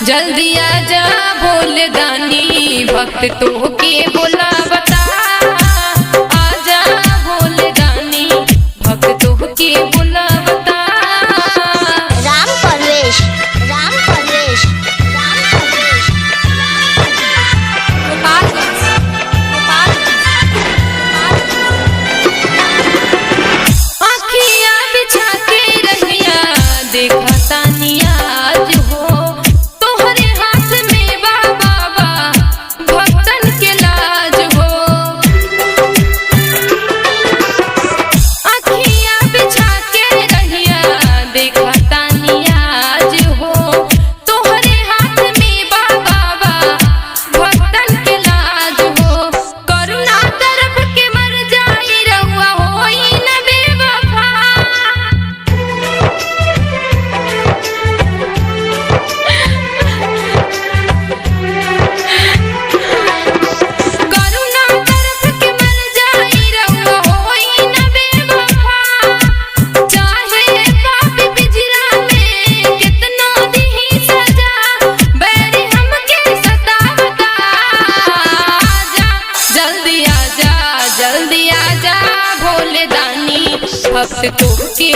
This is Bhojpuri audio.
जल्दी आजा भोले दानी भक्त तो के बोला बता। आजा भोले दानी भक्त तो के बोला बता। राम परवेश, राम परवेश, राम परवेश, गोपालगंज, आँखियाँ बिछा के रहिया देखा तानिया आज हो। तोहरे हाथ में बाबा भक्तन के लाज हो। आँखियाँ बिछा के रहिया देखा तानिया आज हो। तोहरे हाथ में बाबा भक्तन के लाज हो। करुणा तरफ के मर जाई रहुआ होई न बेवफा। करुणा तरफ के मर जाई रहुआ होई न बेवफा। चाहे पापी पिंजरा में कितना दिही सजा बैरी हमके सतावता। आजा जल्दी आजा, जल्दी आजा भोले दानी भक्त तो के